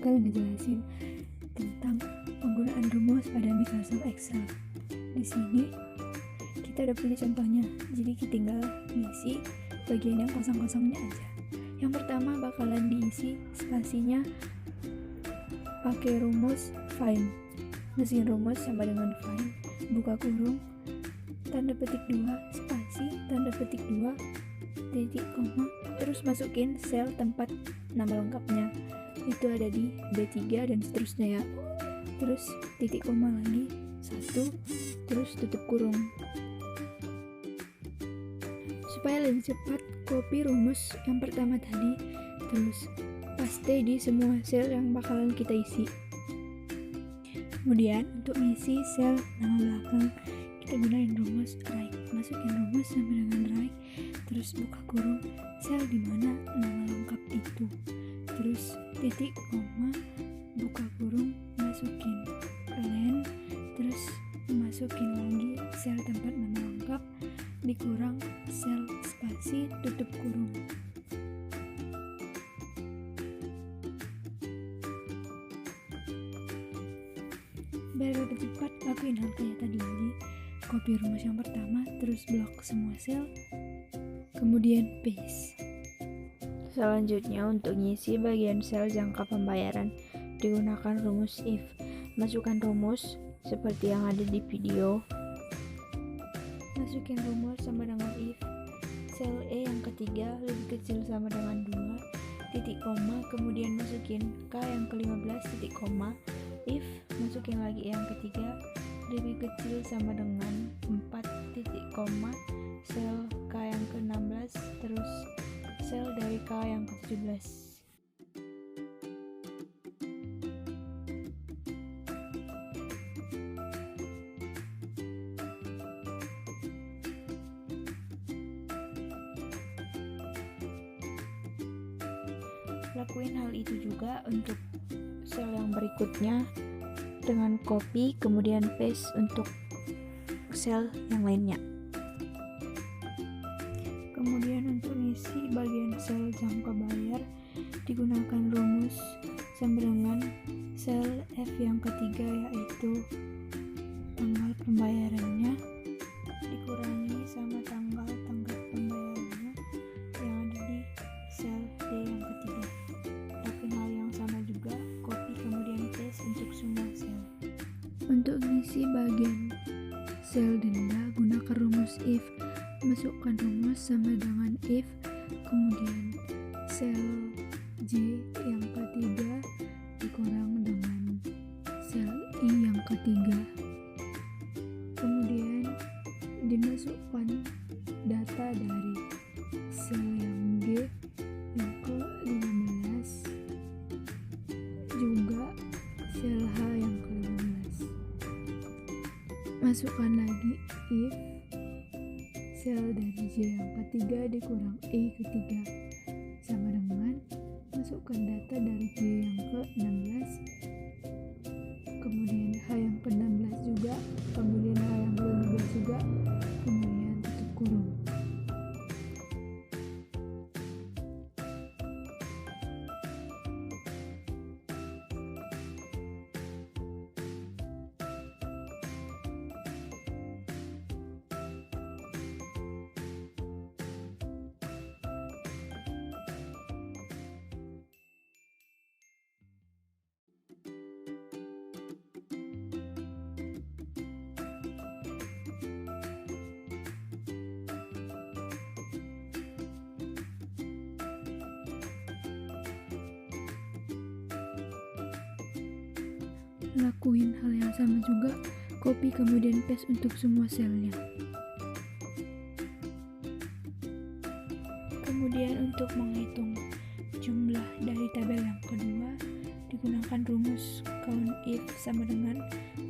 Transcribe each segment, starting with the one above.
bakal ngejelasin tentang penggunaan rumus pada Microsoft Excel. Di sini kita udah punya contohnya, jadi kita tinggal ngisi bagian yang kosong-kosongnya aja. Yang pertama bakalan diisi spasinya pakai rumus find. Mesin rumus sama dengan find, buka kurung, tanda petik 2, spasi, tanda petik 2, titik koma, terus masukin sel tempat nama lengkapnya. Itu ada di B3 dan seterusnya ya. Terus titik koma lagi, 1, terus tutup kurung. Supaya lebih cepat, copy rumus yang pertama tadi, terus paste di semua sel yang bakalan kita isi. Kemudian untuk mengisi sel nama belakang, kita gunain rumus right. Masukin rumus sama dengan right, terus buka kurung sel dimana nama lengkap itu. Terus titik koma, buka kurung, masukin len, terus masukin lagi sel tempat nama lengkap, dikurang sel spasi, tutup kurung. Biar lebih cepat, lakuin hal kayak tadi lagi. Copy rumus yang pertama, terus blok semua sel, kemudian paste. Selanjutnya untuk ngisi bagian sel jangka pembayaran digunakan rumus if. Masukkan rumus seperti yang ada di video. Masukin rumus sama dengan if sel E yang ketiga lebih kecil sama dengan 2, titik koma, kemudian masukin K yang ke-15, titik koma, if masukin lagi yang ketiga lebih kecil sama dengan 4, titik koma, sel K yang ke-16, terus sel dari K yang ke-17. Lakuin hal itu juga untuk sel yang berikutnya dengan copy kemudian paste untuk sel yang lainnya. Kemudian untuk ngisi bagian sel jangka bayar digunakan rumus sama dengan sel F yang ketiga, yaitu tanggal pembayarannya dikurangi sama tanggal tanggap pembayarannya yang ada di sel D yang ketiga. Lakuin hal yang sama juga, copy kemudian paste untuk semua sel. Untuk ngisi bagian sel denda gunakan rumus if. Masukkan rumus sama dengan if, kemudian sel J yang ketiga dikurang dengan sel I yang ketiga, kemudian dimasukkan data dari sel yang G yang ke-15 juga sel H yang ke-15. Masukkan lagi if sel dari J yang ketiga dikurang E ketiga sama dengan masukkan data dari J yang ke-16, kemudian H yang ke-16 juga, kemudian H yang ke-15 juga, kemudian tutup kurung. Lakuin hal yang sama juga, copy kemudian paste untuk semua selnya. Kemudian untuk menghitung jumlah dari tabel yang kedua digunakan rumus count if sama dengan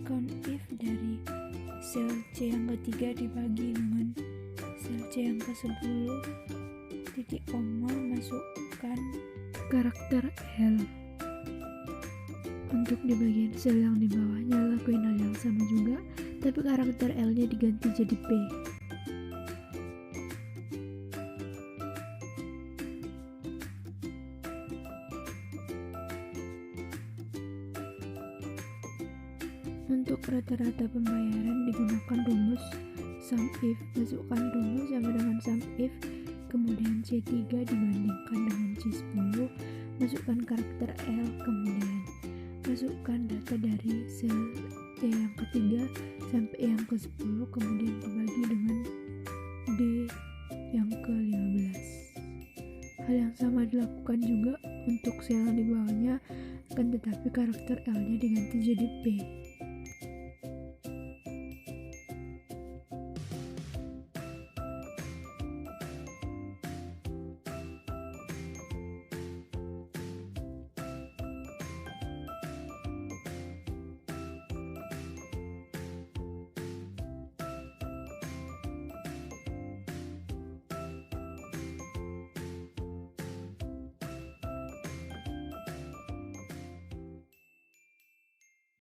count if dari sel C yang ketiga dibagi dengan sel C yang ke-10, titik koma, masukkan karakter L. Untuk di bagian sel yang di bawahnya lakuin hal yang sama juga, tapi karakter L-nya diganti jadi P. Untuk rata-rata pembayaran digunakan rumus sum if. Masukkan rumus sama dengan sum if, kemudian C3 dibandingkan dengan C10, masukkan karakter L, kemudian masukkan data dari sel E yang ketiga sampai E yang ke-10, kemudian dibagi dengan D yang ke-15. Hal yang sama dilakukan juga untuk sel di bawahnya, akan tetapi karakter L-nya diganti jadi P.